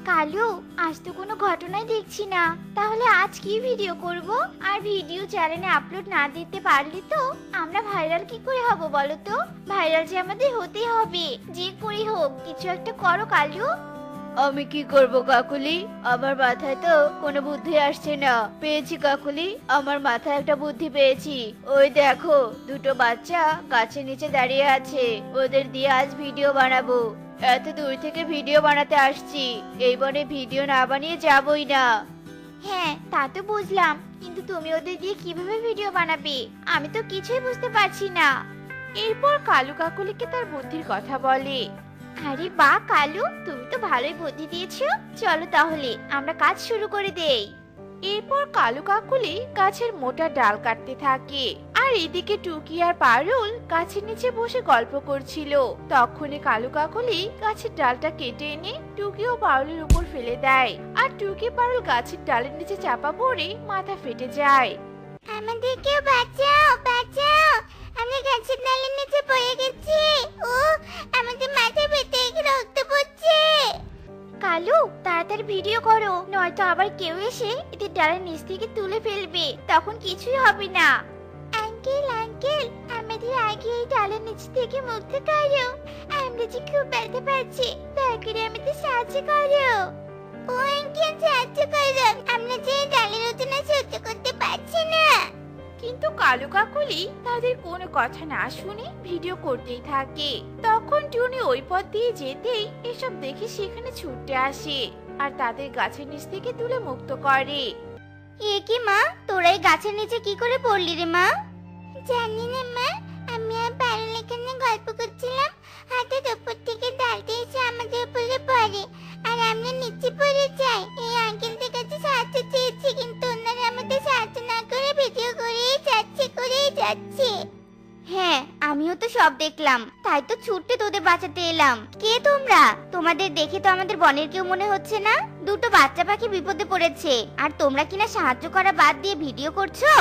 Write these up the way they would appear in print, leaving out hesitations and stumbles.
কালু, আজ তো কোনো ঘটনাই দেখছি না। তাহলে আজ কি ভিডিও করব? আর ভিডিও চ্যানেলে আপলোড না দিতে পারলে তো আমরা ভাইরাল কি করে হব বলো তো? ভাইরাল যে আমাদের হতেই হবে, যে করেই হোক কিছু একটা করো কালু। আমি কি করব কাকুলি? আমার মাথায় তো কোনো বুদ্ধি আসছে না। পেয়েছি কাকুলি, আমার মাথায় একটা বুদ্ধি পেয়েছি। ওই দেখো, দুটো বাচ্চা গাছের নিচে দাঁড়িয়ে আছে। ওদের দিয়ে আজ ভিডিও বানাবো। এত দূর থেকে ভিডিও বানাতে আসছি, এই বনে ভিডিও না বানিয়ে যাবই না। হ্যাঁ, তা তো বুঝলাম, কিন্তু তুমি ওদের দিয়ে কিভাবে ভিডিও বানাবে? আমি তো কিছুই বুঝতে পারছি না। এরপর কালু কাকুলিকে তার বুদ্ধির কথা বলে। আরে বাহ কালু, তুমি তো ভালোই বুদ্ধি দিয়েছো। চলো তাহলে আমরা কাজ শুরু করে দেই। এরপর কালু কাকুলি গাছের মোটা ডাল কাটতে থাকে, আর এদিকে টুকি আর পারুল গাছের নিচে বসে গল্প করছিল। তখনই কালু কাকুলি গাছের ডালটা কেটে এনে টুকি ও পারুলের উপর ফেলে দেয়, আর টুকি পারুল গাছের ডালের নিচে চাপা পড়ে মাথা ফেটে যায়। আমাদেরকেও বাঁচাও, বাঁচাও, আমরা গাছের ডালের নিচে পড়ে গেছি। ও, আমাদের মাথা ফেটে রক্ত পড়ছে। কালু, তাড়াতাড়ি ভিডিও করো, নয়তো আবার কেউ এসে এদের ডালের নিচ থেকে তুলে ফেলবে, তখন কিছুই হবে না। আঙ্কেল, আঙ্কেল, আমাদের আগে এই ডালের নিচ থেকে মুক্ত করো। আমরা যে খুব ব্যথা পাচ্ছি, দয়া করে আমাদের সাহায্য করো। ও আঙ্কেল, সাহায্য করো, আমরা যে এই ডালের ওজনে সহ্য করতে পারছি না। কিন্তু কালু কাকুলি তাদের কোনো কথা না শুনে ভিডিও করতেই থাকে। তখন টুনি ওই পথ দিয়ে যেতেই এসব দেখে সেখানে ছুটে আসে, আর তাদের গাছের নিচ থেকে তুলে মুক্ত করে। এ কি মা, তোরা এই গাছের নিচে কি করে পড়লি রে মা? জানি না মা, আমি আর পারুল এখানে গল্প করছিলাম, হঠাৎ উপর থেকে ডালটা এসে আমাদের উপরে পড়ে, আর আমরা নিচে পড়ে যাই। এই আঙ্কেলদের কাছে সাহায্য চেয়েছি, কিন্তু ওনারা আমাদের সাহায্য না করে ভিডিও করেই যাচ্ছে। হ্যাঁ, আমিও তো সব দেখলাম, তাই তো ছুটতে তোদের বাঁচাতে এলাম। কে তোমরা? তোমাদের দেখে তো আমাদের বনের কেউ মনে হচ্ছে না। দুটো বাচ্চা পাখি বিপদে পড়েছে, আর তোমরা কিনা সাহায্য করা বাদ দিয়ে ভিডিও করছো?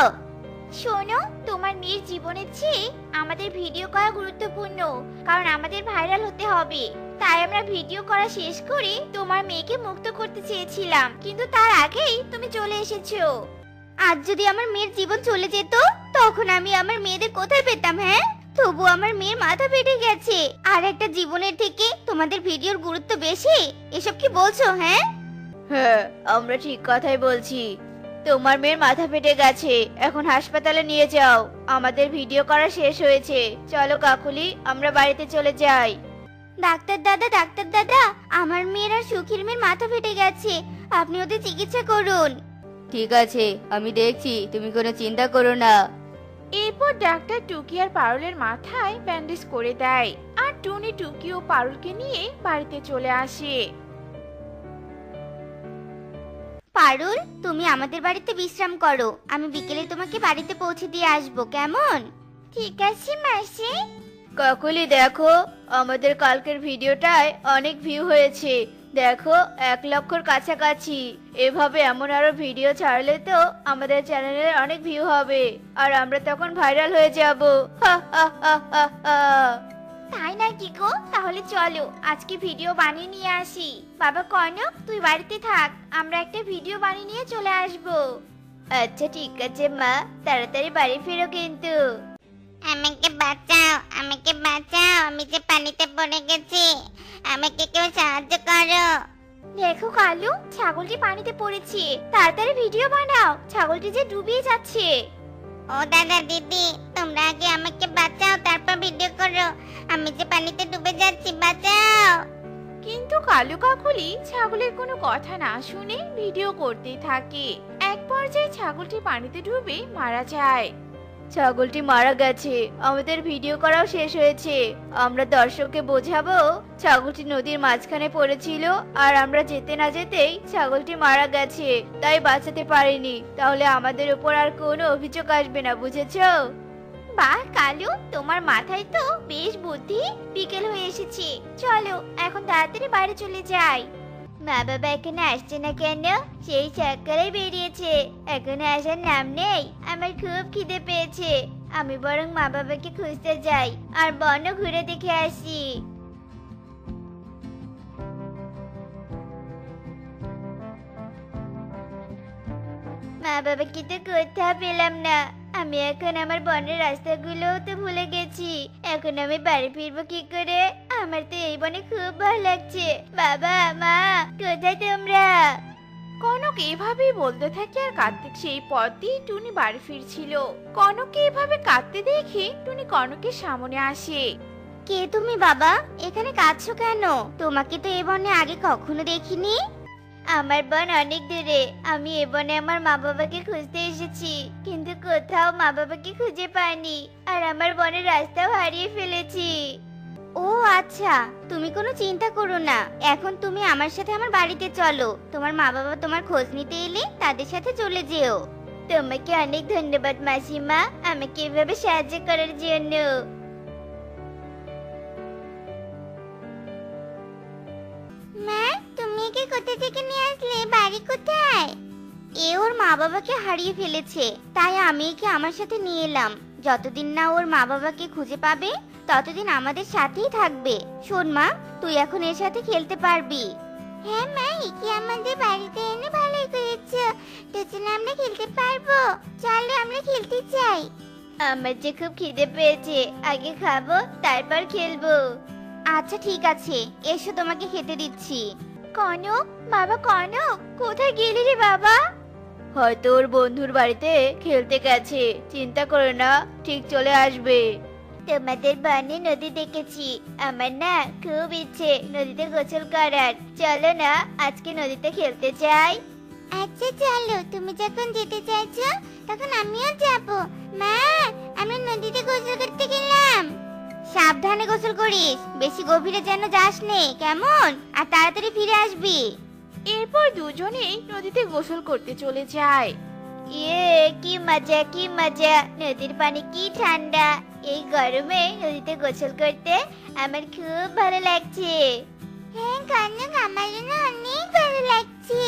শোনো, তোমার মেয়ের জীবনের চেয়ে আমাদের ভিডিও করা গুরুত্বপূর্ণ, কারণ আমাদের ভাইরাল হতে হবে। তাই আমরা ভিডিও করা শেষ করে তোমার মেয়েকে মুক্ত করতে চেয়েছিলাম, কিন্তু তার আগেই তুমি চলে এসেছো। আজ যদি আমার মেয়ের জীবন চলে যেত, তখন আমি আমার মেয়েদের কোথায় পেতাম? হ্যাঁ, তবু আমার মেয়ের মাথা ফেটে গেছে, আর একটা জীবনের থেকে তোমাদের ভিডিওর গুরুত্ব বেশি। এসব কি বলছো? হ্যাঁ হ্যাঁ, আমরা ঠিক কথাই বলছি। তোমার মেয়ের মাথা ফেটে গেছে, এখন হাসপাতালে নিয়ে যাও। আমাদের ভিডিও করা শেষ হয়েছে। চলো কাকুলি, আমরা বাড়িতে চলে যাই। ডাক্তার দাদা, ডাক্তার দাদা, আমার মেয়ের আর সুখীর মেয়ের মাথা ফেটে গেছে, আপনি ওদের চিকিৎসা করুন। ঠিক আছে, আমি দেখছি, তুমি কোনো চিন্তা করো না। এরপর ডাক্তার টুকি আর পারুলের মাথায় ব্যান্ডেজ করে দেয়, আর টুনি টুকি ও পারুলকে নিয়ে বাড়িতে চলে আসে। পারুল, তুমি আমাদের বাড়িতে বিশ্রাম করো, আমি বিকেলে তোমাকে বাড়িতে পৌঁছে দিয়ে আসবো, কেমন? ঠিক আছে মাসি। কাকুলি দেখো, আমাদের কালকের ভিডিওটায় অনেক ভিউ হয়েছে। দেখো, 1 লক্ষর কাছাকাছি। এভাবে এমন আরো ভিডিও ছাড়লে তো আমাদের চ্যানেলে অনেক ভিউ হবে, আর আমরা তখন ভাইরাল হয়ে যাব। হা হা হা হা হা। তাই নাকি গো? তাহলে চলো আজকে ভিডিও বানিয়ে নিয়ে আসি। বাবা কনক, তুই বাড়িতে থাক, আমরা একটা ভিডিও বানিয়ে নিয়ে চলে আসবো। আচ্ছা ঠিক আছে মা, তাড়াতাড়ি বাড়ি ফিরো কিন্তু। আমাকে বাঁচাও, আমাকে বাঁচাও, আমি যে পানিতে পড়ে গেছি, আমাকে কেউ সাহায্য করো। দেখো কালু, ছাগলটি পানিতে পড়েছে, তাড়াতাড়ি ভিডিও বানাও, ছাগলটি যে ডুবিয়ে যাচ্ছে। ও দাদা দিদি, তোমরা আগে আমাকে বাঁচাও, তারপর ভিডিও করো, আমি যে পানিতে ডুবে যাচ্ছি, বাঁচাও। কিন্তু কালু কাকুলি ছাগলের কোনো কথা না শুনে ভিডিও করতেই থাকে। এক পর্যায়ে ছাগলটি পানিতে ডুবে মারা যায়। ছাগলটি মারা গেছে, আমাদের ভিডিও করাও শেষ হয়েছে। আমরা দর্শককে বোঝাবো ছাগলটি নদীর মাঝখানে পড়েছিল, আর আমরা যেতে না যেতেই ছাগলটি মারা গেছে, তাই বাঁচাতে পারিনি। তাহলে আমাদের উপর আর কোনো অভিযোগ আসবে না, বুঝেছো? বাহ কালু, তোমার মাথায় তো বেশ বুদ্ধি। বিকেল হয়ে এসেছে, চলো এখন তাড়াতাড়ি বাড়ি চলে যাই। মা বাবা এখানে আসছে না কেন? সেই সকালে বেরিয়েছে, এখানে আসার নাম নেই। আমার খুব খিদে পেয়েছে, আমি বরং মা বাবাকে খুঁজতে যাই, আর বন ঘুরে দেখে আসি। মা বাবাকে তো কোথাও পেলাম না। আমি এখন আমার বনের রাস্তাগুলোও তো ভুলে গেছি। এখন আমি বাড়ি ফিরবো কি করে? আমার তো এই বনে খুব ভালো লাগছে। বাবা মা কোথায় তোমরা? কনক এভাবেই বলতে থাকে আর কাঁদতে। সেই পথ দিয়ে টুনি বাড়ি ফিরছিল। কনককে এভাবে কাঁদতে দেখে টুনি কনকের সামনে আসে। কে তুমি বাবা? এখানে কাঁদছো কেন? তোমাকে তো এই বনে আগে কখনো দেখিনি। আমার বন অনেক দূরে। আমি এ বনে আমার মা বাবাকে খুঁজতে এসেছি, কিন্তু কোথাও মা বাবাকে খুঁজে পাইনি, আর আমার বনের রাস্তাও হারিয়ে ফেলেছি। ও আচ্ছা, তুমি কোনো চিন্তা করো না। এখন তুমি আমার সাথে আমার বাড়িতে চলো। তোমার মা বাবা তোমার খোঁজ নিতে এলে তাদের সাথে চলে যেও। তোমাকে অনেক ধন্যবাদ মাসিমা, আমাকে এভাবে সাহায্য করার জন্য। মা, তুমি একে কোথা থেকে নিয়ে আসলে? বাড়ি কোথায়? এ ওর মা বাবাকে হারিয়ে ফেলেছে, তাই আমি একে আমার সাথে নিয়ে এলাম। যতদিন না ওর মা বাবাকে খুঁজে পাবে ততদিন আমাদের সাথেই থাকবে। শোন মা, তুই এখন এর সাথে খেলতে পারবি। হ্যাঁ মা, একে আমাদের বাড়িতে এনে ভালোই করেছো। দুজনে আমরা খেলতে পারবো। চলো আমরা খেলতে চাই। আমার যে খুব খিদে পেয়েছে, আগে খাবো তারপর খেলবো। আচ্ছা ঠিক আছে, এসো তোমাকে খেতে দিচ্ছি। কনক, বাবা কনক, কোথায় গেলি রে বাবা? হয়তো ওর বন্ধুর বাড়িতে খেলতে গেছে। চিন্তা করো না, ঠিক চলে আসবে। তোমাদের বনে নদী দেখেছি। আমার না খুব ইচ্ছে নদীতে গোসল করার। চলো না আজকে নদীতে খেলতে যাই। আচ্ছা চলো, তুমি যখন যেতে চাইছো তখন আমিও যাব। মা, আমরা নদীতে গোসল করতে গেলাম। সাবধানে গোসল করিস, বেশি গভীরে যেন যাস নে, কেমন? আর তাড়াতাড়ি ফিরে আসবি। এরপর দুজনেই নদীতে গোসল করতে চলে যায়। ইয়ে, কি মজা কি মজা! নদীর পানি কি ঠান্ডা! এই গরমে নদীতে গোসল করতে আমার খুব ভালো লাগছে। হ্যাঁ কনক, আমারও না অনেক ভালো লাগছে।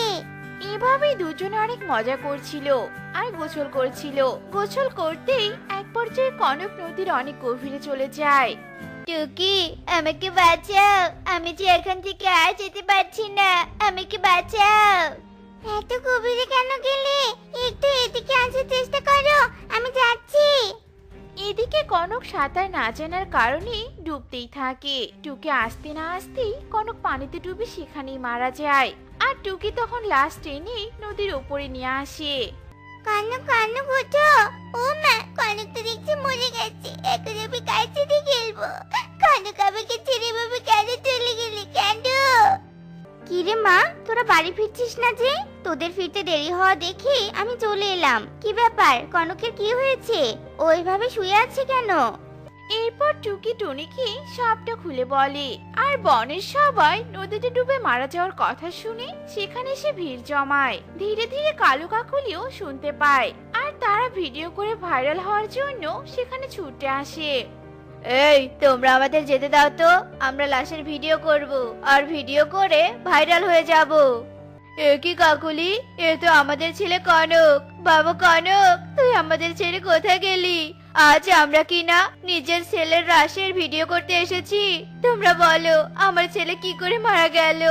এভাবেই দুজনে অনেক মজা করছিল আর গোসল করছিল। গোসল করতেই এক পর্যায়ে কনক নদীর অনেক গভীরে চলে যায়। টুকি, আমাকে বাঁচাও, আমি যে এখান থেকে আর যেতে পারছি না, আমাকে বাঁচাও। এত গভীরে কেন গেলে? একটু এদিকে আসার চেষ্টা করো, আমি যাচ্ছি। এদিকে কনক সাঁতার না জানার কারণে ডুবতেই থাকে। টুকি আসতে না আসতেই কনক পানিতে ডুবে সেখানেই মারা যায়। আর টুকি তখন লাশ টেনে নদীর উপরে নিয়ে আসে। কনক কনক ওঠো। ও মা, কনক তো দেখছি মরে গেছে। এখন আমি কার সাথে খেলবো? কনক, আমাকে ছেড়ে ভাবে কেন চলে গেলি? কেন? কি রে মা, তোরা বাড়ি ফিরছিস না যে? তোদের ফিরতে দেরি হওয়া দেখে আমি চলে এলাম। কি ব্যাপার, কনকের কি হয়েছে? ও এভাবে শুয়ে আছে কেন? এরপর টুকি টুনিকে সবটা খুলে বলে। আর বনের সবাই নদীতে ডুবে মারা যাওয়ার কথা শুনে সেখানে এসে ভিড় জমায়। ধীরে ধীরে কালু কাকলিও শুনতে পায়, আর তারা ভিডিও করে ভাইরাল হওয়ার জন্য সেখানে ছুটে আসে। এই, তোমরা আমাদের যেতে দাও তো, আমরা লাশের ভিডিও করব আর ভিডিও করে ভাইরাল হয়ে যাব। এ কি কাকুলি, এ তো আমাদের ছেলে কনক। বাবা কনক, তুই আমাদের ছেড়ে কোথায় গেলি? আজ আমরা কি না নিজের ছেলের লাশের ভিডিও করতে এসেছি? তোমরা বলো, আমার ছেলে কি করে মারা গেল?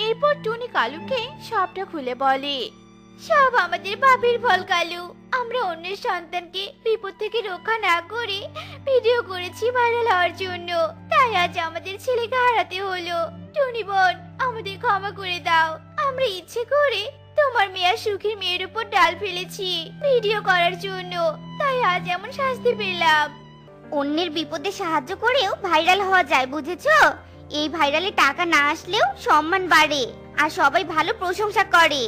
এরপর টুনি কালুকে সবটা খুলে বলে। সব আমাদের পাপের ফল কালু। আমরা অন্যের সন্তানকে বিপদ থেকে রক্ষা না করে ভিডিও করেছি ভাইরাল হওয়ার জন্য, তাই আজ আমাদের ছেলেকে হারাতে হলো। টুনি বোন, আমাদের ক্ষমা করে দাও। আমরা ইচ্ছে করে তোমার মেয়ের সুখের মেয়ের উপর ডাল ফেলেছি ভিডিও করার জন্য, তাই আজ এমন শাস্তি পেলাম। অন্যের বিপদে সাহায্য করেও ভাইরাল হওয়া যায়, বুঝেছো? এই ভাইরালে টাকা না আসলেও সম্মান বাড়ে আর সবাই ভালো প্রশংসা করে।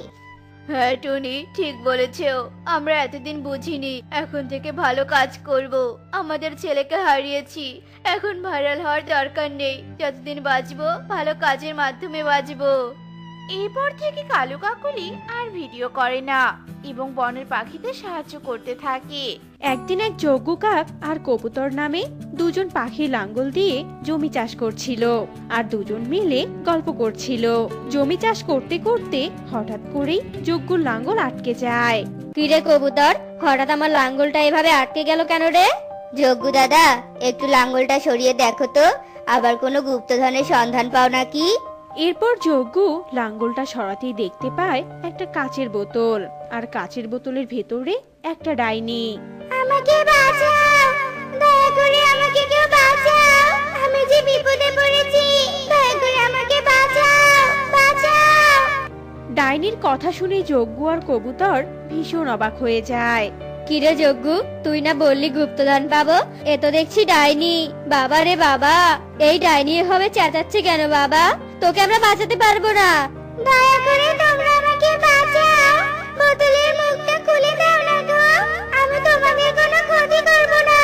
হ্যাঁ টুনি, ঠিক বলেছো। আমরা এতদিন বুঝিনি। এখন থেকে ভালো কাজ করব। আমাদের ছেলেকে হারিয়েছি, এখন ভাইরাল হওয়ার দরকার নেই। যতদিন বাঁচবো ভালো কাজের মাধ্যমে বাঁচবো। এরপর থেকে কালু কাকুলি আর ভিডিও করে না এবং বনের পাখিদের সাহায্য করতে থাকে। একদিন এক যজ্ঞ কাক আর কবুতর নামে দুজন পাখি লাঙ্গল দিয়ে জমি চাষ করছিল আর দুজন মিলে গল্প করছিল। জমি চাষ করতে করতে হঠাৎ করেই যজ্ঞর লাঙ্গল আটকে যায়। কিরে কবুতর, হঠাৎ আমার লাঙ্গলটা এভাবে আটকে গেল কেন রে? যজ্ঞ দাদা, একটু লাঙ্গলটা সরিয়ে দেখো তো, আবার কোনো গুপ্তধনের সন্ধান পাও নাকি? এরপর যজ্ঞ লাঙ্গলটা সরাতেই দেখতে পায় একটা কাচের বোতল, আর কাচের বোতলের ভেতরে একটা ডাইনি। আমাকে বাঁচাও, দয়া করে আমাকে কেউ বাঁচাও, আমি যে বিপদে পড়েছি, দয়া করে আমাকে বাঁচাও, বাঁচাও। ডাইনির কথা শুনে যজ্ঞ আর কবুতর ভীষণ অবাক হয়ে যায়। কিরে যজ্ঞ, তুই না বললি গুপ্তদান পাবো, এ তো দেখছি ডাইনি। বাবা রে বাবা, এই ডাইনি এভাবে চেঁচাচ্ছে কেন বাবা? তোকে আমরা বাঁচাতে পারবো না। দয়া করে তোমরা আমাকে বাঁচাও, বোতলের মুখটা খুলে দাও না গো, আমি তোমাদের কোনো ক্ষতি করব না।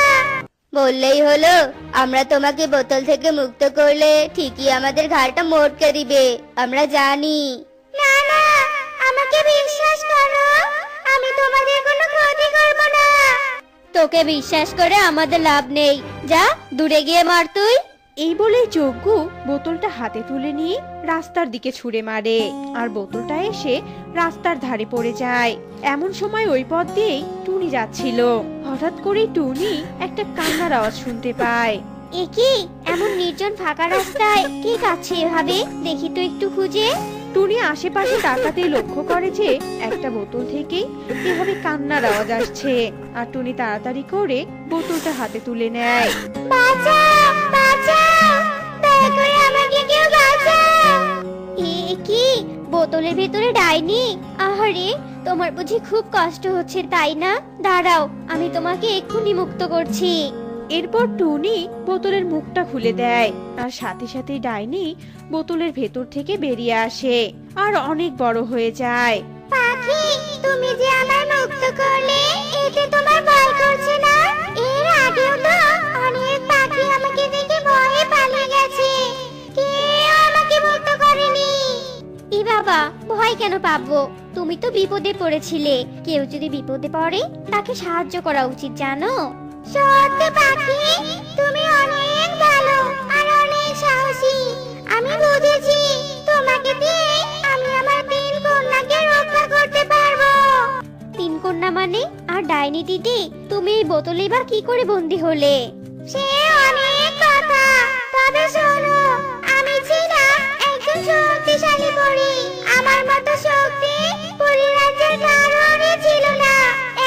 বললেই হলো, আমরা তোমাকে বোতল থেকে মুক্ত করলে ঠিকই আমাদের ঘাড়টা মোটকে দিবে, আমরা জানি। না না, আমাকে বিশ্বাস করো, আমি তোমাদের কোনো ক্ষতি করব না। তোকে বিশ্বাস করে আমাদের লাভ নেই, যা দূরে গিয়ে মার তুই। এই বলে যজ্ঞ বোতলটা হাতে তুলে নিয়ে রাস্তার দিকে ছুঁড়ে মারে, আর বোতলটা এসে রাস্তার ধারে পড়ে যায়। এমন সময় ওই পথ দিয়েই টুনি যাচ্ছিল। হঠাৎ করে টুনি একটা কান্নার আওয়াজ শুনতে পায়। এ কি, এমন নির্জন ফাঁকা রাস্তায় কে কাছে এভাবে? দেখি তো একটু খুঁজে। টুনি আশেপাশে তাকাতে লক্ষ্য করে যে একটা বোতল থেকে এভাবে কান্নার আওয়াজ আসছে, আর টুনি তাড়াতাড়ি করে বোতলটা হাতে তুলে নেয়। বাঁচাও, বাঁচাও, দয়া করে আমাকে কেউ বাঁচাও। এ কি, বোতলের ভেতরে ডাইনি? আহারে, তোমার বুঝি খুব কষ্ট হচ্ছে তাই না? দাঁড়াও, আমি তোমাকে এক্ষুনি মুক্ত করছি। এরপর টুনি বোতলের মুখটা খুলে দেয়, আর সাথে সাথে ডাইনি বোতলের ভেতর থেকে বেরিয়ে আসে আর অনেক বড় হয়ে যায়। পাখি, তুমি যে আমায় মুক্ত করলে, এতে তোমার ভয় করছে না? এর আগেও তো অনেক পাখি আমাকে দেখে ভয়ে পালিয়ে গেছে, কেউ আমাকে মুক্ত করেনি। ই বাবা, ভয় কেন পাবো? তুমি তো বিপদে পড়েছিলে, কেউ যদি বিপদে পড়ে তাকে সাহায্য করা উচিত, জানো? সত্যি পাখি, তুমি অনেক ভালো আর অনেক সাহসী। আমি বুঝেছি, তোমাকে দিয়ে আমি আমার 3 কন্যাকে রক্ষা করতে পারবো। 3 কন্যা মানে? আর ডাইনি দিদি, তুমি এই বোতলে বা কি করে বন্দি হলে? সে অনেক কথা, তবে শোনো, আমি ছিলাম একজন শক্তিশালী পরী। আমার মতো শক্তি পরিরাজ্যের কারোরই ছিল না।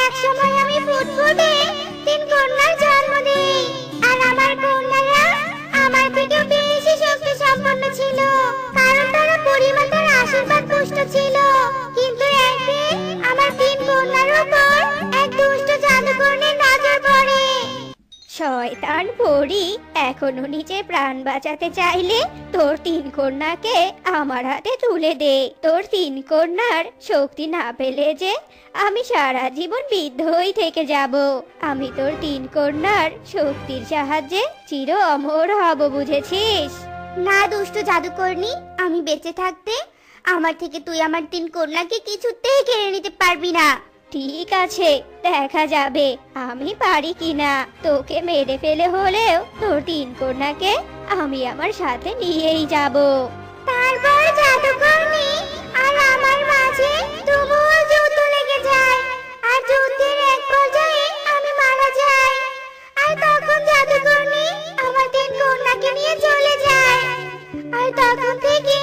একসময় আমি ফুটফুটে 3 কন্যার জন্ম দিই, আর আমার কন্যারা আমার থেকে বেশি শক্তি সম্পন্ন ছিল, কারণ তারা পরিমাতার আশীর্বাদ পুষ্ট ছিল। কিন্তু একদিন আমার 3 কন্যার উপর এক দুষ্ট জাদুকরীর নজর পড়ে। শয়তান পরী, এখনো নিজের প্রাণ বাঁচাতে চাইলে তোর 3 কন্যাকে আমার হাতে তুলে দে। তোর 3 কন্যার শক্তি না পেলে যে আমি সারা জীবন বিদ্ধই থেকে যাব। আমি তোর 3 কন্যার শক্তির সাহায্যে চির অমর হব, বুঝেছিস? না দুষ্ট জাদুকরনী, আমি বেঁচে থাকতে আমার থেকে তুই আমার 3 কন্যাকে কিছুতেই কেড়ে নিতে পারবি না। ঠিক আছে, দেখা যাবে আমি পারি কিনা। তোকে মেরে ফেলে হলেও তোর 3 কন্যাকে আমি আমার সাথে নিয়েই যাব। তারপর জাদুকরনী আর আমার মাঝে তুমুল যুদ্ধ লেগে যায়, আর যুদ্ধের এক পর্যায়ে আমি মারা যাই। আর তখন জাদুকরনী আমার 3 কন্যাকে নিয়ে চলে যায়, আর তখন থেকে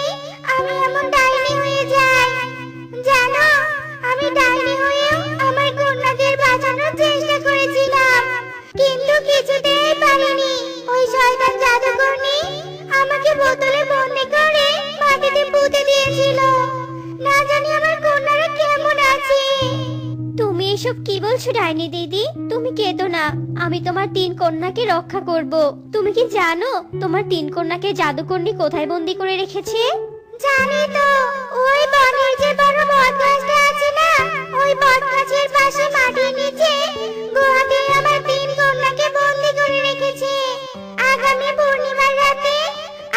আমি এমন ডাইনি হয়ে যাই। জানো, আমি ডাইনি হয়েও আমার কন্যাদের বাঁচানোর চেষ্টা করেছিলাম, কিন্তু কিছুতেই পারিনি। ওই শয়তান জাদুকরনী আমাকে বোতলে বন্দি করে মাটিতে পুঁতে দিয়েছিল। না জানি আমার কন্যারা কেমন আছে। তুমি এসব কি বলছো ডাইনি দিদি? তুমি কেঁদো না, আমি তোমার 3 কন্যাকে রক্ষা করব। তুমি কি জানো তোমার 3 কন্যাকে জাদুকরনী কোথায় বন্দি করে রেখেছে? জানি তো, ওই বনের যে বড় বটগাছটা আছে না, ওই বটগাছের পাশে মাটির নিচে গুহাতে আমার 3 কন্যাকে বন্দি করে রেখেছে। আগামী পূর্ণিমার রাতে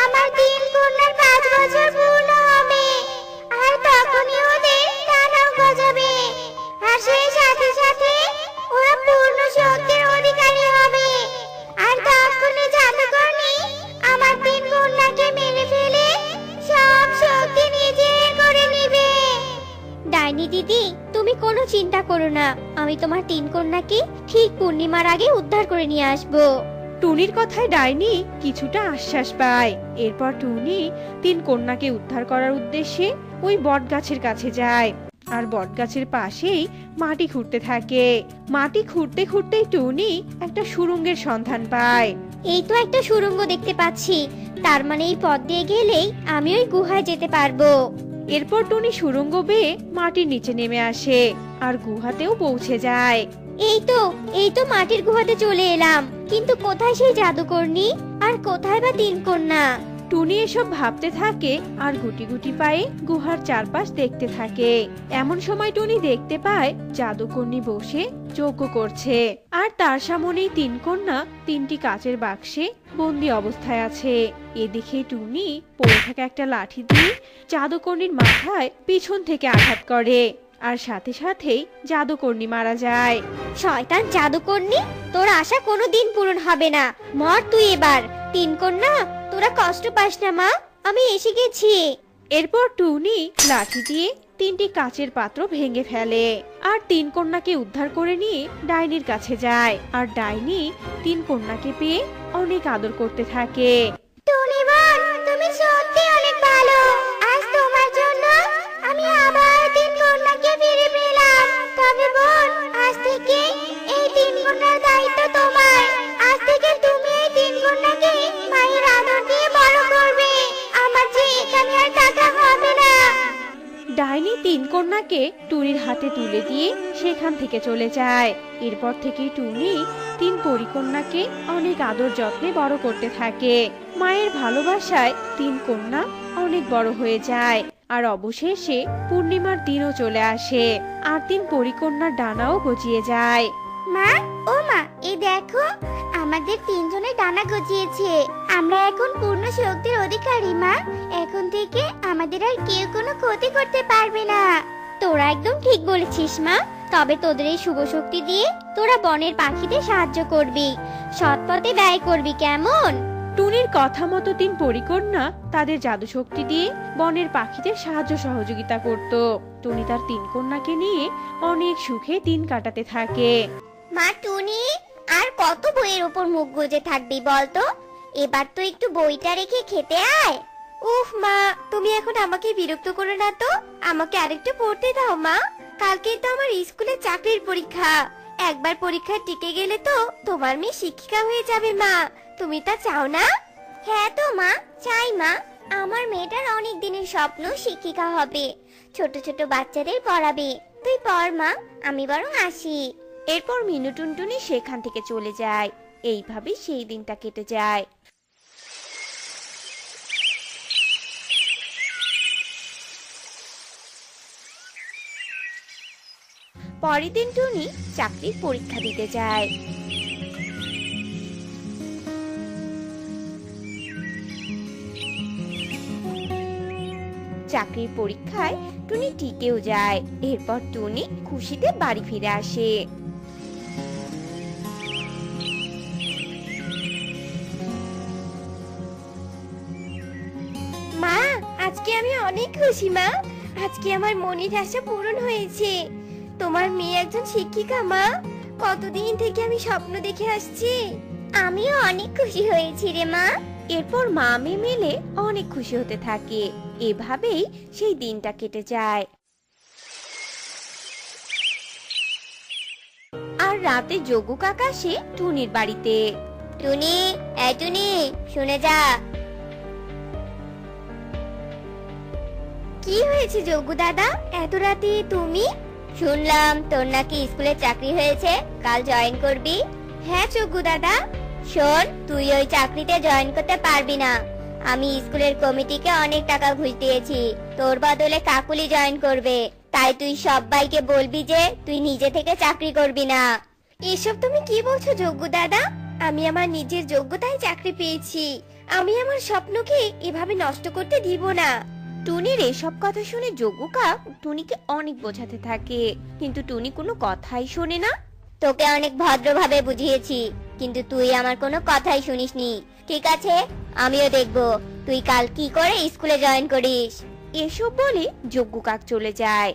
আমার 3 কন্যার 5 বছর পূর্ণ হবে, আর তখনই ওদের ডানাও গজাবে, আর সেই সাথে সাথে ওরা পূর্ণ শক্তির অধিকারী হবে। আর তখনই জাদুকরনী আমার 3 কন্যাকে মেরে ফেলে সব শক্তি নিজে করে নেবে। ডাইনি দিদি, তুমি কোনো চিন্তা করো না, আমি তোমার 3 কন্যাকে ঠিক পূর্ণিমার আগে উদ্ধার করে নিয়ে আসবো। টুনির কথায় ডাইনি কিছুটা আশ্বাস পায়। এরপর টুনি তিন কন্যাকে উদ্ধার করার উদ্দেশ্যে ওই বটগাছের কাছে যায় আর বটগাছের পাশেই মাটি খুঁড়তে থাকে। মাটি খুঁড়তে খুঁড়তেই টুনি একটা সুড়ঙ্গের সন্ধান পায়। এই তো একটা সুড়ঙ্গ দেখতে পাচ্ছি, তার মানে এই পথ দিয়ে গেলেই আমি ওই গুহায় যেতে পারবো। এরপর টুনি সুড়ঙ্গ বেয়ে মাটির নিচে নেমে আসে আর গুহাতেও পৌঁছে যায়। এই তো মাটির গুহাতে চলে এলাম, কিন্তু কোথায় সেই জাদুকরনি আর কোথায় বা তিন কন্যা? টুনি এসব ভাবতে থাকে আর গুটি গুটি পায়ে গুহার চারপাশ দেখতে থাকে। এমন সময় টুনি দেখতে পায় জাদুকর্ণী বসে যজ্ঞ করছে আর তার সামনেই তিন কন্যা তিনটি কাচের বাক্সে বন্দি অবস্থায় আছে। এ দেখে টুনি পড়ে থাকা একটা লাঠি দিয়ে জাদুকর্ণীর মাথায় পিছন থেকে আঘাত করে আর সাথে সাথেই জাদুকর্ণী মারা যায়। শয়তান জাদুকরনি, তোর আশা কোনোদিন পূরণ হবে না। মর তুই এবার। তিন কন্যা, তোরা কষ্ট পাস না মা, আমি এসে গেছি। এরপর টুনি লাঠি দিয়ে তিনটি কাচের পাত্র ভেঙে ফেলে আর তিন কন্যাকে উদ্ধার করে নিয়ে ডাইনির কাছে যায়। আর ডাইনি তিন কন্যাকে পেয়ে অনেক আদর করতে থাকে। টুনি বোন, তুমি সত্যি অনেক ভালো। আজ তোমার জন্য আমি আবার তিন কন্যাকে ফিরে পেলাম। তবে বোন, আজ থেকে এই তিন কন্যার দায়িত্ব তোমার। আজ থেকে তুমি এই তিন কন্যাকে মায়ের আদর দিয়ে বড় করবে। আমার যে এখানে আর থাকা হবে না। ডাইনি তিন কন্যাকে টুনির হাতে তুলে দিয়ে সেখান থেকে চলে যায়। এরপর থেকে টুনি তিন পরিকন্যাকে অনেক আদর যত্নে বড় করতে থাকে। মায়ের ভালোবাসায় তিন কন্যা অনেক বড় হয়ে যায় আর অবশেষে পূর্ণিমার দিনও চলে আসে আর তিন পরিকন্যার ডানাও গজিয়ে যায়। মা, ও মা, এই দেখো আমাদের তিনজনের ডানা গজিয়েছে। আমরা এখন পূর্ণ শক্তির অধিকারী মা। এখন থেকে আমাদের আর কেউ কোনো ক্ষতি করতে পারবে না। তোরা একদম ঠিক বলেছিস মা। তবে তোদের এই শুভ শক্তি দিয়ে তোরা বনের পাখিদের সাহায্য করবি, সৎ পথে ব্যয় করবি, কেমন? টুনির কথা মতো তিন পরিকন্যা তাদের জাদু শক্তি দিয়ে বনের পাখিদের সাহায্য সহযোগিতা করত। টুনি তার তিন কন্যাকে নিয়ে অনেক সুখে দিন কাটাতে থাকে। মা টুনি, আর কত বইয়ের উপর মুখ গুজে থাকবি বলতো? এবার তো একটু বইটা রেখে খেতে আয়। উফ মা, তুমি এখন আমাকে বিরক্ত করো না তো। আমাকে আরেকটু পড়তে দাও মা। কালকেই তো আমার স্কুলে চাকরির পরীক্ষা। একবার পরীক্ষায় টিকে গেলে তো তোমার মেয়ে শিক্ষিকা হয়ে যাবে মা। তুমি তা চাও না? হ্যাঁ তো মা, চাই মা। আমার মেয়েটার অনেক দিনের স্বপ্ন শিক্ষিকা হবে, ছোট ছোট বাচ্চাদের পড়াবে। তুই পড় মা, আমি বরং আসি। এরপর মিনু টুনটুনি সেখান থেকে চলে যায়। এইভাবে সেই দিনটা কেটে যায়। পরের দিন টুনি চাকরির পরীক্ষা দিতে যায়। চাকরির পরীক্ষায় টুনি টিকেও যায়। এরপর টুনি খুশিতে বাড়ি ফিরে আসে। মা, আজকে আমি অনেক খুশি মা। আজকে আমার মনের আশা পূরণ হয়েছে। তোমার মেয়ে একজন শিক্ষিকা মা। কতদিন থেকে আমি স্বপ্ন দেখে আসছি। আমিও অনেক খুশি হয়েছি রে মা। এরপর মা মেয়ে মিলে অনেক খুশি হতে থাকে। এভাবেই সেই দিনটা কেটে যায়। আর রাতে যোগু কাকা আসে টুনির বাড়িতে। টুনি, এই টুনি, শুনে যা। কি হয়েছে যোগু দাদা, এত রাতে তুমি? শুনলাম তোর নাকি স্কুলে চাকরি হয়েছে, কাল জয়েন করবি। হ্যাঁ যোগু দাদা। শোন, তুই ওই চাকরিতে জয়েন করতে পারবি না। আমি স্কুলের কমিটিকে অনেক টাকা ঘুষ দিয়েছি, তোর বদলে কাকুলি জয়েন করবে। তাই তুই সবাইকে বলবি যে তুই নিজে থেকে চাকরি করবি না। এসব তুমি কি বলছো যোগ্য দাদা? আমি আমার নিজের যোগ্যতায় চাকরি পেয়েছি। আমি আমার স্বপ্নকে এভাবে নষ্ট করতে দিব না। টুনির এসব কথা শুনে যোগু কাক টুনিকে অনেক বোঝাতে থাকে, কিন্তু টুনি কোনো কথাই শোনে না। তোকে অনেক ভদ্রভাবে বুঝিয়েছি, কিন্তু তুই আমার কোনো কথাই শুনিসনি। ঠিক আছে, আমিও দেখব তুই কাল কি করে স্কুলে জয়েন করিস। এসব বলে যোগ্য কাক চলে যায়।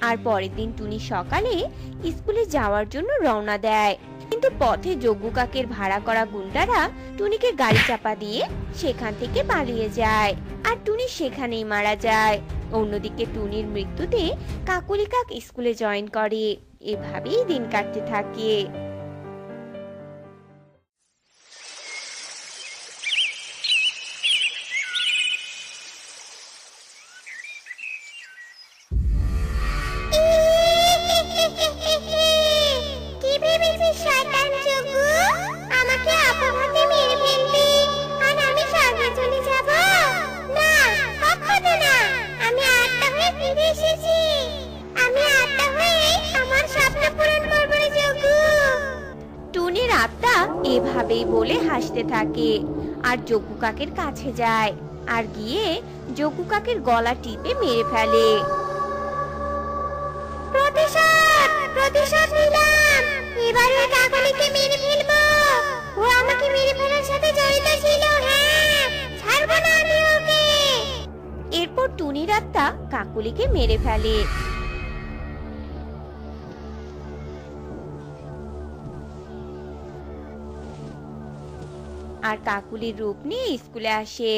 আর পরের দিন টুনি সকালে স্কুলে যাওয়ার জন্য রওনা দেয়। কিন্তু পথে যজ্ঞ কাকের ভাড়া করা গুন্ডারা টুনিকে গাড়ি চাপা দিয়ে সেখান থেকে পালিয়ে যায়, আর টুনি সেখানেই মারা যায়। অন্যদিকে টুনির মৃত্যুতে কাকুলি কাক স্কুলে জয়েন করে। এভাবেই দিন কাটতে থাকে। কি ভেবেছিস শয়তান যজ্ঞ? আমাকে অপঘাতে মেরে ফেলবি আর আমি স্বর্গে চলে যাব? না, কখনো না। আমি আত্মা হয়ে ফিরে এসেছি। আমি আত্মা হয়ে আমার স্বপ্ন পূরণ করব রে যজ্ঞ। টুনির আত্মা এভাবেই বলে হাসতে থাকে আর যজ্ঞ কাকের কাছে যায়, আর গিয়ে যজ্ঞ কাকের গলা টিপে মেরে ফেলে। প্রতিশোধ নিলাম। এবার ওই কাকলিকে মেরে ফেলবো। ও আমাকে মেরে ফেলার সাথে জড়িত ছিল। হ্যাঁ, ছাড়বো না আমি ওকে। এরপর টুনির আত্মা কাকুলিকে মেরে ফেলে। আর কাকুলির রূপ নিয়ে স্কুলে আসে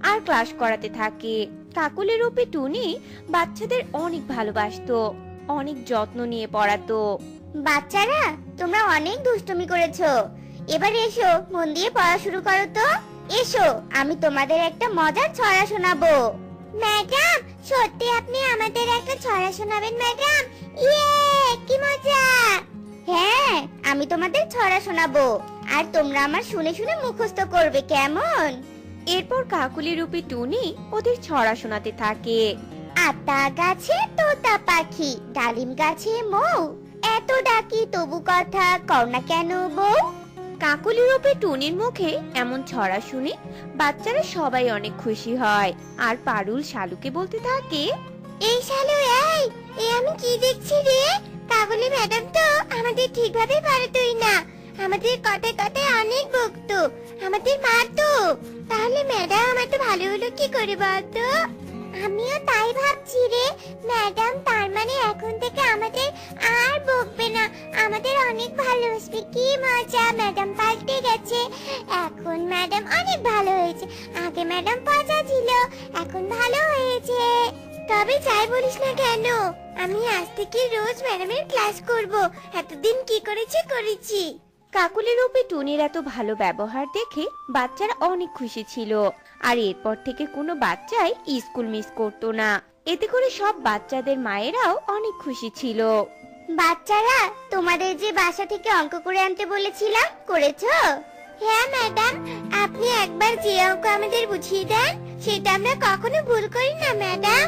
আর ক্লাস করাতে থাকে। কাকুলির রূপে টুনি বাচ্চাদের অনেক ভালোবাসতো, অনেক যত্ন নিয়ে পড়াতো। বাচ্চারা, তোমরা অনেক দুষ্টুমি করেছো। এবার এসো, মন দিয়ে পড়া শুরু করো তো। এসো, আমি তোমাদের একটা মজার ছড়া শোনাবো। ম্যাডাম, সত্যি আপনি আমাদের একটা ছড়া শোনাবেন ম্যাডাম? ইয়ে, কি মজা! হ্যাঁ, আমি তোমাদের ছড়া শোনাবো আর তোমরা আমার শুনে শুনে মুখস্থ করবে, কেমন? এরপর কাকুলি রূপী টুনি ওদের ছড়া শোনাতে থাকে। আতা গাছে তোতা পাখি, ডালিম গাছে মৌ, এত ডাকি তবু কথা কও না কেন বউ? কাকুলি রূপে টুনির মুখে এমন ছড়া শুনে বাচ্চারা সবাই অনেক খুশি হয়। আর পারুল শালুকে বলতে থাকে, এই শালু, এই আমি কি দেখছি রে? কাকলি ম্যাডাম তো আমাদের ঠিকভাবে পড়াতোই না। আমাদের কথায় কথায় অনেক বকতো, আমাদের মারতো। তাহলে ম্যাডাম এত ভালো হলো কি করে বলতো? আমিও তাই ভাবছি রে। ম্যাডাম তার মানে এখন থেকে আমাদের আর বকবে না, আমাদের অনেক ভালোবাসবে। কি মজা, ম্যাডাম পাল্টে গেছে। এখন ম্যাডাম অনেক ভালো হয়েছে। আগে ম্যাডাম পচা ছিল, এখন ভালো হয়েছে। তবে যাই বলিস না কেন, আমি আজ থেকে রোজ ম্যাডামের ক্লাস করব। এতদিন কি করেছি। কাকুলি রূপে টুনির এত ভালো ব্যবহার দেখে বাচ্চারা অনেক খুশি ছিল। আর এরপর থেকে কোনো বাচ্চাই স্কুল মিস করতো না। এতে করে সব বাচ্চাদের মায়েরাও অনেক খুশি ছিল। বাচ্চারা, তোমাদের যে বাসা থেকে অঙ্ক করে আনতে বলেছিলাম, করেছো? হ্যাঁ ম্যাডাম, আপনি একবার যে অঙ্ক আমাদের বুঝিয়ে দেন, সেটা আমরা কখনো ভুল করি না ম্যাডাম।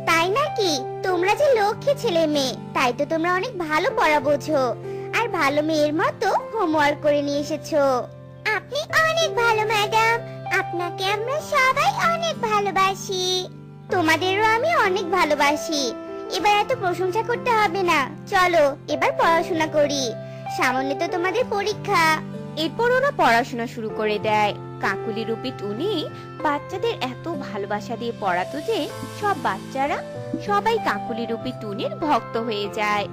তাই নাকি? তোমরা যে লক্ষ্মী ছেলে মেয়ে, তাই তো তোমরা অনেক ভালো পড়া বোঝো আর ভালো মেয়ের মতো হোমওয়ার্ক করে নিয়ে এসেছো। আপনি অনেক ভালো ম্যাডাম, আপনাকে আমরা সবাই অনেক ভালোবাসি। তোমাদেরও আমি অনেক ভালোবাসি। এবার এত প্রশংসা করতে হবে না, চলো এবার পড়াশোনা করি। সামনে তো তোমাদের পরীক্ষা। এরপর ওরা পড়াশোনা শুরু করে দেয়। কাকুলি রূপী টুনি বাচ্চাদের এত ভালোবাসা দিয়ে পড়াতো যে সব বাচ্চারা সবাই কাকুলি রূপী টুনির ভক্ত হয়ে যায়।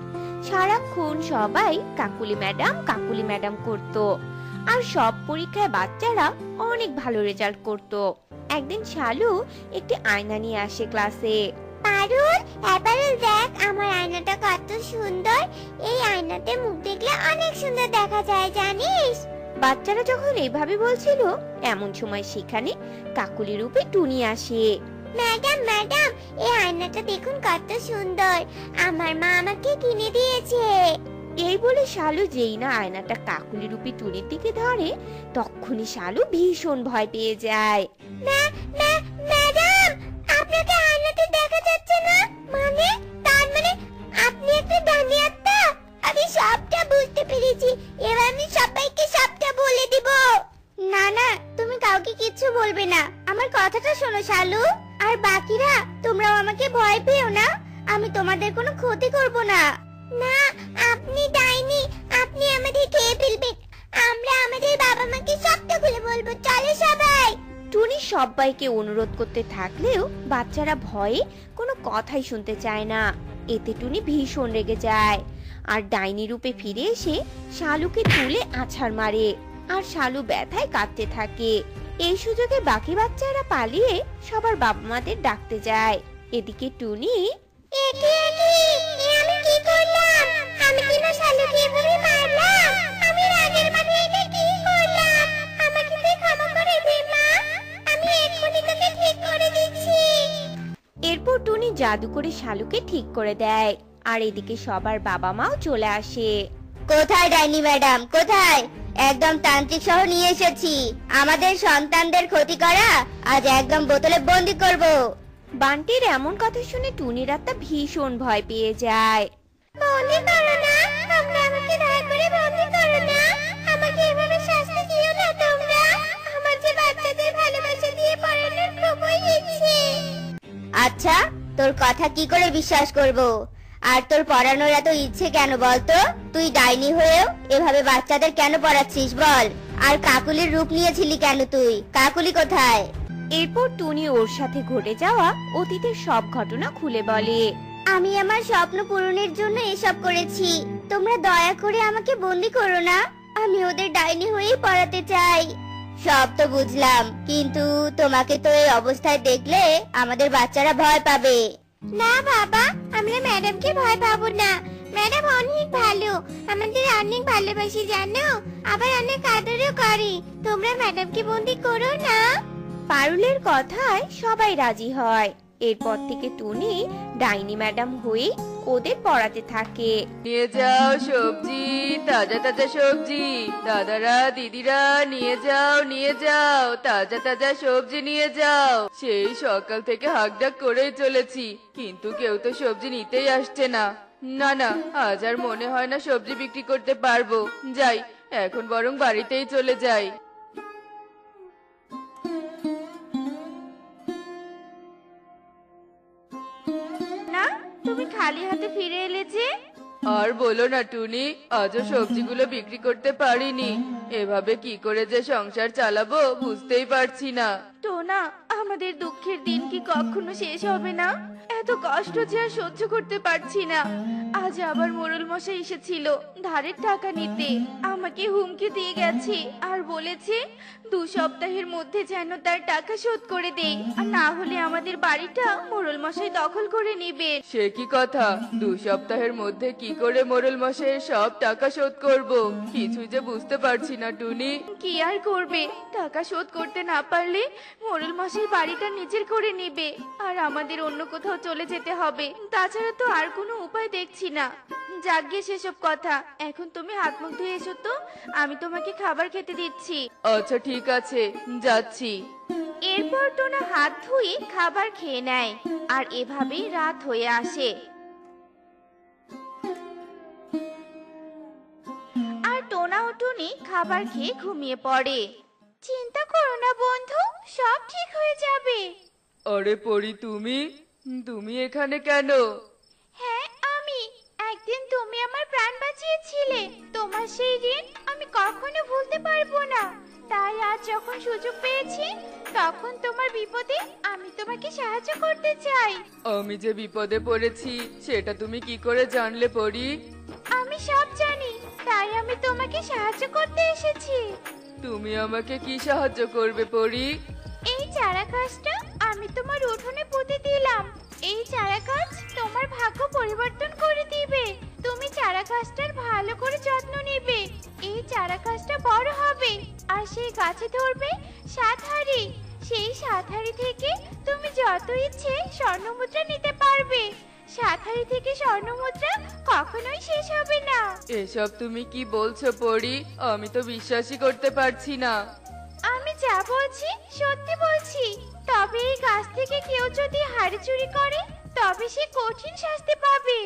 সারাক্ষণ সবাই কাকুলি ম্যাডাম করতো। আর সব পরীক্ষায় বাচ্চারা অনেক ভালো রেজাল্ট করতো। একদিন শালু একটি আয়না নিয়ে আসে ক্লাসে। পারুল, পারুল দেখ আমার আয়নাটা কত সুন্দর। এই আয়নাতে মুখ দেখলে অনেক সুন্দর দেখা যায়, জানিস? বাচ্চারা যখন এইভাবে বলছিল, এমন সময় সেখানে কাকুলি রূপে টুনি আসে। ম্যাডাম, এই আয়নাটা দেখুন কত সুন্দর। আমার মা আমাকে কিনে দিয়েছে। এই বলে শালু যেই না আয়নাটা কাকুলি রূপী টুনির দিকে ধরে, তখনই শালু ভীষণ ভয় পেয়ে যায়। ম্যাডাম, আপনাকে আয়নাতে দেখা যাচ্ছে না। তার মানে আপনি একটা ডাইনি আত্মা। আমি সবটা বুঝতে পেরেছি। এবার আমি সবাইকে সবটা বলে দিব। না, তুমি কাউকে কিচ্ছু বলবে না। আমার কথাটা শোনো শালু। আর বাকিরা, তোমরাও আমাকে ভয় পেও না। আমি তোমাদের কোনো ক্ষতি করব না। না, আপনি ডাইনি, আপনি আমাদের খেয়ে ফেলবেন। আমরা আমাদের বাবা মাকে সবটা খুলে বলবো। চলো সবাই। টুনি সবাইকে অনুরোধ করতে থাকলেও বাচ্চারা ভয়ে কোনো কথাই শুনতে চায় না। এতে টুনি ভীষণ রেগে যায় আর ডাইনি রূপে ফিরে এসে শালুকে তুলে আছাড় মারে আর শালু ব্যথায় কাঁদতে থাকে। এই সুযোগে বাকি বাচ্চারা পালিয়ে সবার বাবা মাদের ডাকতে যায়। এদিকে টুনি একি একি এ আমি কি করলাম? আমি কি না শালুকে এভাবে মারলাম? আমি রাগের মাথায় এটা কি করলাম? আমাকে তুই ক্ষমা করে দে মা, আমি এক্ষুনি তোকে ঠিক করে দিচ্ছি। এরপর টুনি জাদু করে শালুকে ঠিক করে দেয় আর এদিকে সবার বাবা মাও চলে আসে। কোথায় ডাইনি ম্যাডাম, কোথায়? একদম তান্ত্রিক সহ নিয়ে এসেছি। আমাদের সন্তানদের ক্ষতি করা আজ একদম বোতলে বন্দি করব। বান্টির এমন কথা শুনে টুনির আত্মা ভীষণ ভয় পেয়ে যায়। বন্দি করো না, তোমরা আমাকে দয়া করে বন্দি করো না। আমাকে এভাবে শাস্তি দিও না তোমরা। আমার যে বাচ্চাদের ভালোবাসা দিয়ে পড়ানোর খুবই ইচ্ছে। আচ্ছা, তোর কথা কি করে বিশ্বাস করব? আর তোর পড়ানোর এত ইচ্ছে কেন বলতো? তুই ডাইনি হয়েও এভাবে বাচ্চাদের কেন পড়াচ্ছিস বল? আর কাকুলির রূপ নিয়েছিলি কেন তুই? কাকুলি কোথায়? এরপর টুনি ওর সাথে ঘটে যাওয়া অতীতের সব ঘটনা খুলে বলে। আমি আমার স্বপ্ন পূরণের জন্য এসব করেছি। তোমরা দয়া করে আমাকে বন্দি করো না। আমি ওদের ডাইনি হয়েই পড়াতে চাই। সব তো বুঝলাম, কিন্তু তোমাকে তো এই অবস্থায় দেখলে আমাদের বাচ্চারা ভয় পাবে। না বাবা, আমরা ম্যাডামকে ভয় পাবো না। ম্যাডাম অনেক ভালো, আমাদের অনেক ভালোবাসি জানো, আবার অনেক আদরও করে। তোমরা ম্যাডামকে বন্দি করো না। পারুলের কথায় সবাই রাজি হয়। এরপর থেকে টুনি ডাইনি ম্যাডাম হয়ে ওদের পড়াতে থাকে। নিয়ে যাও সবজি, তাজা তাজা সবজি। দাদারা দিদিরা নিয়ে যাও তাজা তাজা সবজি নিয়ে যাও। সেই সকাল থেকে হাঁকডাক করেই চলেছি, কিন্তু কেউ তো সবজি নিতেই আসছে না। না না, আজ আর মনে হয় না সবজি বিক্রি করতে পারবো। যাই, এখন বরং বাড়িতেই চলে যাই। না, তুমি খালি হাতে ফিরে এলে যে? আর বলো না টুনি, আজও সবজিগুলো বিক্রি করতে পারিনি। এভাবে কি করে যে সংসার চালাবো বুঝতেই পারছি না। টোনা, আমাদের দুঃখের দিন কি কখনো শেষ হবে না? এত কষ্ট যে আর সহ্য করতে পারছি না। আজ আবার মোড়ল মশাই এসেছিল ধারের টাকা নিতে। আমাকে হুমকি দিয়ে গেছে আর বলেছে 2 সপ্তাহের মধ্যে যেন তার টাকা শোধ করে দেই, আর না হলে আমাদের বাড়িটা মোড়ল মশাই দখল করে নেবে। সে কি কথা? 2 সপ্তাহের মধ্যে কি করে মোড়ল মশাইয়ের সব টাকা শোধ করব? কিছুই যে বুঝতে পারছি না টুনি। কি আর করবে, টাকা শোধ করতে না পারলে মোড়ল মশাই বাড়িটা নিজের করে নেবে আর আমাদের অন্য কোথাও চলে যেতে হবে। তাছাড়া তো আর কোনো উপায় দেখছি না। যাকগে সেসব কথা, এখন তুমি হাত মুখ ধুয়ে এসো তো, আমি তোমাকে খাবার খেতে দিচ্ছি। আচ্ছা ঠিক আছে, যাচ্ছি। এরপর টোনা হাত ধুয়ে খাবার খেয়ে নেয় আর এভাবেই রাত হয়ে আসে। আর টোনা ও টুনি খাবার খেয়ে ঘুমিয়ে পড়ে। চিন্তা করো না বন্ধু, সব ঠিক হয়ে যাবে। আরে পরি, তুমি এখানে কেন? হ্যাঁ আমি। একদিন তুমি আমার প্রাণ বাঁচিয়েছিলে, তোমার সেই ঋণ আমি কখনো ভুলতে পারবো না। তাই আজ যখন সুযোগ পেয়েছি, তখন তোমার বিপদে আমি তোমাকে সাহায্য করতে চাই। আমি যে বিপদে পড়েছি সেটা তুমি কি করে জানলে পরি? আমি সব জানি, তাই আমি তোমাকে সাহায্য করতে এসেছি। তুমি আমাকে কি সাহায্য করবে পরি? এই চারা গাছটা আমি তোমার উঠোনে পুঁতে দিলাম। এই চারা গাছ তোমার ভাগ্য পরিবর্তন করে দিবে। তুমি চারা গাছটার ভালো করে যত্ন নেবে। এই চারা গাছটা বড় হবে আর সেই গাছে ধরবে 7 হাঁড়ি। সেই 7 হাঁড়ি থেকে তুমি যত ইচ্ছে স্বর্ণমুদ্রা নিতে পারবে। 7 হাঁড়ি থেকে স্বর্ণমুদ্রা কখনোই শেষ হবে না। এসব তুমি কি বলছো পরি? আমি তো বিশ্বাসই করতে পারছি না। আমি যা বলছি সত্যি বলছি। তবে এই গাছ থেকে কেউ যদি হাড়ি চুরি করে, তবে সে কঠিন শাস্তি পাবে।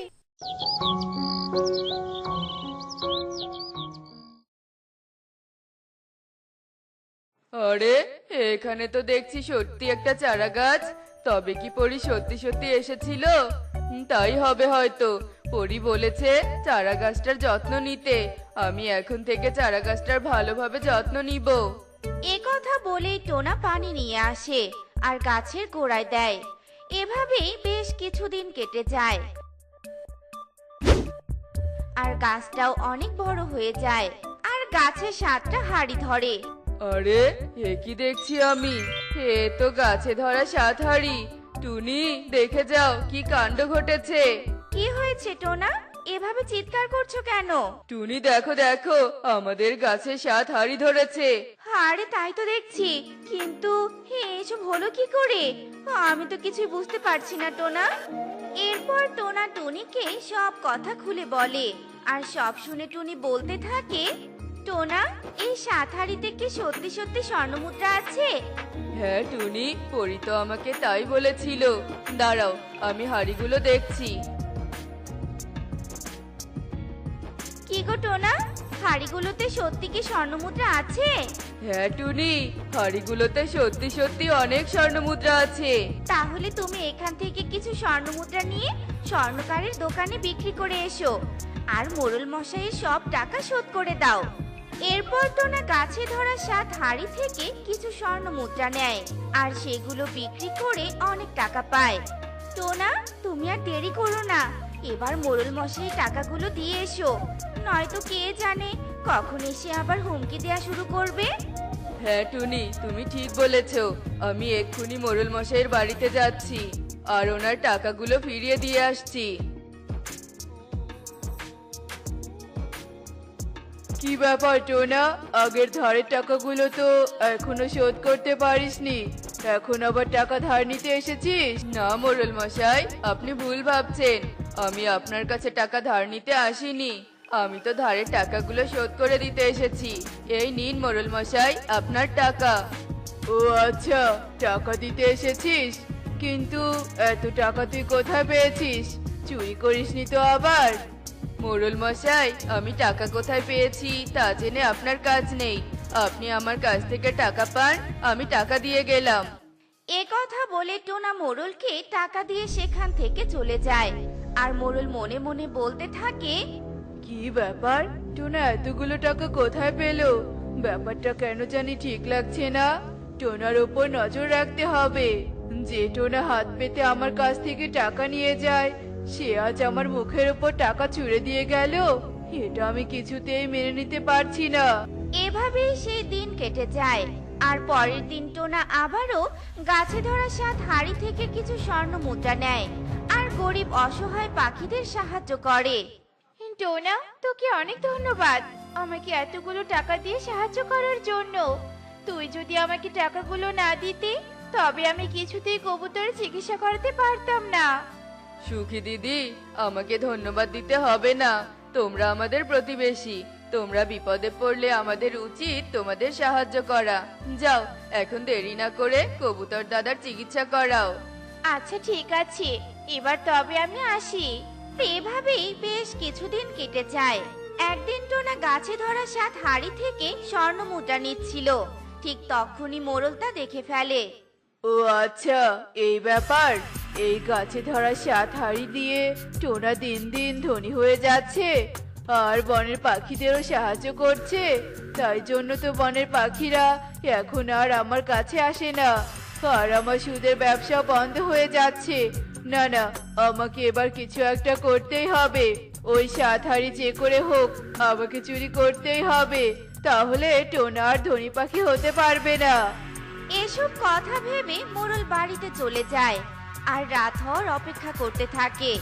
আরে, এখানে তো দেখছি সত্যি একটা চারা গাছ। তবে কি পরি সত্যি সত্যি এসেছিল? তাই হবে হয়তো। পরি বলেছে চারা গাছটার যত্ন নিতে। আমি এখন থেকে চারা গাছটার ভালোভাবে যত্ন নিব। এ কথা বলেই টোনা পানি নিয়ে আসে আর গাছের গোড়ায় দেয়। এভাবেই বেশ কিছুদিন কেটে যায়। আর গাছটাও অনেক বড় হয়ে যায় আর গাছের 7টা হাঁড়ি ধরে। আরে এ কি দেখছি আমি, এ তো গাছে ধরা 7 হাঁড়ি। টুনি, দেখে যাও কি কাণ্ড ঘটেছে। কি হয়েছে টোনা, এভাবে চিৎকার করছো কেন? টুনি দেখো দেখো, আমাদের গাছে 7 হাঁড়ি ধরেছে। আরে তাই তো দেখছি, কিন্তু এসব হলো কি করে? আমি তো কিছুই বুঝতে পারছি না টোনা। এরপর টোনা টুনিকে সব কথা খুলে বলে, আর সব শুনে টুনি বলতে থাকে, টোনা, এই 7 হাঁড়িতে কি সত্যি সত্যি স্বর্ণমুদ্রা আছে? হ্যাঁ টুনি, পরি তো আমাকে তাই বলেছিল। দাঁড়াও, আমি হাঁড়িগুলো দেখছি। কি গো টোনা, হাঁড়িগুলোতে সত্যি কি স্বর্ণমুদ্রা আছে? হ্যাঁ টুনি, হাঁড়িগুলোতে সত্যি সত্যি অনেক স্বর্ণমুদ্রা আছে। তাহলে তুমি এখান থেকে কিছু স্বর্ণমুদ্রা নিয়ে স্বর্ণকারের দোকানে বিক্রি করে এসো, আর মোড়ল মশাইয়ের সব টাকা শোধ করে দাও। এরপর টোনা গাছে ধরা 7 হাঁড়ি থেকে কিছু স্বর্ণমুদ্রা নেয়, আর সেগুলো বিক্রি করে অনেক টাকা পায়। টোনা, তুমি আর দেরি করো না, এবার মোড়ল মশাই টাকাগুলো দিয়ে এসো, নয়তো কে জানে কখন এসে আবার হুমকি দেয়া শুরু করবে। হ্যাঁ টুনি, তুমি ঠিক বলেছো। আমি এক্ষুনি মোড়ল মশাইয়ের বাড়িতে যাচ্ছি, আর ওনার টাকাগুলো ফিরিয়ে দিয়ে আসছি। কি ব্যাপার টোনা, আগের ধারের টাকাগুলো তো এখনো শোধ করতে পারিসনি, এখন আবার টাকা ধার নিতে এসেছিস? না মোড়ল মশাই, আপনি ভুল ভাবছেন। আমি আপনার কাছে টাকা ধার নিতে আসিনি, আমি তো ধারের টাকাগুলো শোধ করে দিতে এসেছি। এই নিন মোড়ল মশাই, আপনার টাকা। ও আচ্ছা, টাকা দিতে এসেছিস? কিন্তু এত টাকা তুই কোথায় পেয়েছিস? চুরি করিসনি তো আবার? মোড়ল মশাই, আমি টাকা কোথায় পেয়েছি তা জেনে আপনার কাজ নেই। আপনি আমার কাছ থেকে টাকা পান, আমি টাকা দিয়ে গেলাম। এ কথা বলে টোনা মোড়লকে টাকা দিয়ে সেখান থেকে চলে যায়, আর মোড়ল মনে মনে বলতে থাকে, কি ব্যাপার, টোনা এতগুলো টাকা কোথায় পেলো? ব্যাপারটা কেন জানি ঠিক লাগছে না। টোনার ওপর নজর রাখতে হবে। যে টোনা হাত পেতে আমার কাছ থেকে টাকা নিয়ে যায়, সে আজ আমার মুখের ওপর টাকা ছুঁড়ে দিয়ে গেল। এটা আমি কিছুতেই মেনে নিতে পারছি না। এভাবেই সেই দিন কেটে যায়। আর পরের দিন টোনা আবারও গাছে ধরা 7 হাঁড়ি থেকে কিছু স্বর্ণ মুদ্রা নেয়, আর গরিব অসহায় পাখিদের সাহায্য করে। টোনা, তোকে অনেক ধন্যবাদ আমাকে এতগুলো টাকা দিয়ে সাহায্য করার জন্য। তুই যদি আমাকে টাকাগুলো না দিতে, তবে আমি কিছুতেই কবুতরের চিকিৎসা করাতে পারতাম না। সুখী দিদি, আমাকে ধন্যবাদ দিতে হবে না। তোমরা আমাদের প্রতিবেশী, তোমরা বিপদে পড়লে আমাদের উচিত তোমাদের সাহায্য করা। যাও, এখন দেরি না করে কবুতর দাদার চিকিৎসা করাও। আচ্ছা ঠিক আছে, এবার তবে আমি আসি। এভাবেই বেশ কিছুদিন কেটে যায়। একদিন টোনা গাছে ধরা 7 হাঁড়ি থেকে স্বর্ণ মুদ্রা নিচ্ছিল, ঠিক তখনই মোড়ল তা দেখে ফেলে। ও আচ্ছা, এই ব্যাপার। এই গাছে ধরা 7 হাঁড়ি দিয়ে টোনা দিন দিন ধনী হয়ে যাচ্ছে, আর বনের পাখিদেরও সাহায্য করছে। তাই জন্য তো বনের পাখিরা এখন আর আমার কাছে আসে না, আর আমার সুদের ব্যবসা বন্ধ হয়ে যাচ্ছে। না না, আমাকে এবার কিছু একটা করতেই হবে। ওই 7 হাঁড়ি যে করে হোক আমাকে চুরি করতেই হবে, তাহলে টোনা আর ধনী পাখি হতে পারবে না। এসব কথা ভেবে মোড়ল বাড়িতে চলে যায়, আর রাত হওয়ার অপেক্ষা করতে থাকে।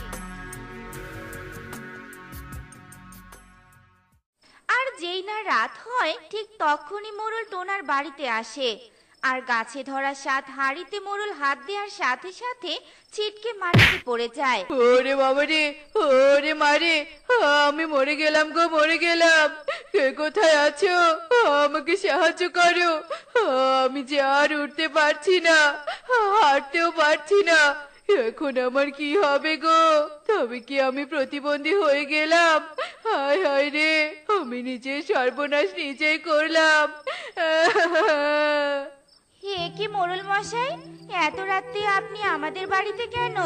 আর যেই না রাত হয়, ঠিক তখনই মোড়ল টোনার বাড়িতে আসে, আর গাছে ধরা 7 হাঁড়িতে মোড়ল হাত দেওয়ার সাথে সাথে ছিটকে মাটিতে পড়ে যায়। ওরে বাবা রে, ওরে মারে, আমি মরে গেলাম গো, মরে গেলাম। কে কোথায় আছো? আমাকে সাহায্য করো। আমি যে আর উঠতে পারছি না, হাঁটতেও পারছি না। এখন আমার কি হবে গো? তবে কি আমি প্রতিবন্ধী হয়ে গেলাম? হায় হায় রে, আমি নিজের সর্বনাশ নিজেই করলাম। হে কি মোড়ল মশাই, এত রাতে আপনি আমাদের বাড়িতে কেন?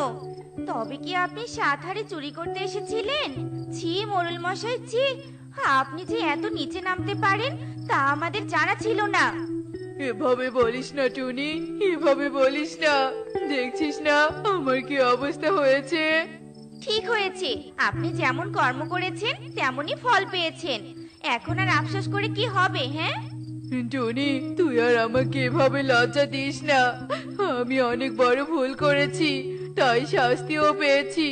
তবে কি আপনি 7 হাঁড়ি চুরি করতে এসেছিলেন? ছি মোড়ল মশাই, ছি, আপনি যে এত নিচে নামতে পারেন তা আমাদের জানা ছিল না। এভাবে বলিস না টুনি, এভাবে বলিস না। দেখছিস না আমার কি অবস্থা হয়েছে? ঠিক হয়েছে, আপনি যেমন কর্ম করেছেন তেমনই ফল পেয়েছেন। এখন আর আফসোস করে কি হবে? হ্যাঁ, টনি, তুই আর আমাকে এভাবে লজ্জা দিস না। আমি অনেক বড় ভুল করেছি, তাই শাস্তিও পেয়েছি।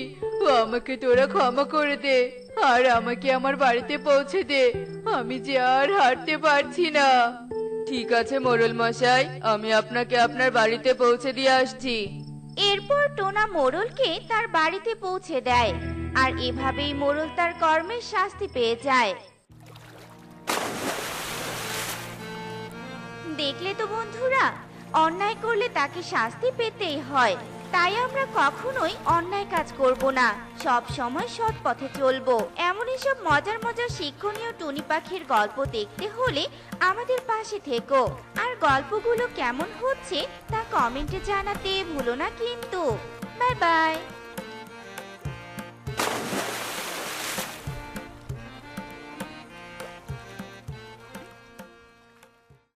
আমাকে তোরা ক্ষমা করে দে, আর আমাকে আমার বাড়িতে পৌঁছে দে। আমি যে আর হাঁটতে পারছি না। ঠিক আছে মোড়ল মশাই, আমি আপনাকে আপনার বাড়িতে পৌঁছে দিয়ে আসছি। এরপর টোনা মোড়লকে তার বাড়িতে পৌঁছে দেয়, আর এভাবেই মোড়ল তার কর্মের শাস্তি পেয়ে যায়। দেখলে তো বন্ধুরা, অন্যায় করলে তাকে শাস্তি পেতেই হয়। তাই আমরা কখনোই অন্যায় কাজ করব না, সব সময় সৎ পথে চলবো। এমনই সব মজার মজার শিক্ষণীয় টুনি পাখির গল্প দেখতে হলে আমাদের পাশে থেকো। আর গল্পগুলো কেমন হচ্ছে তা কমেন্টে জানাতে ভুলো না কিন্তু। Bye bye.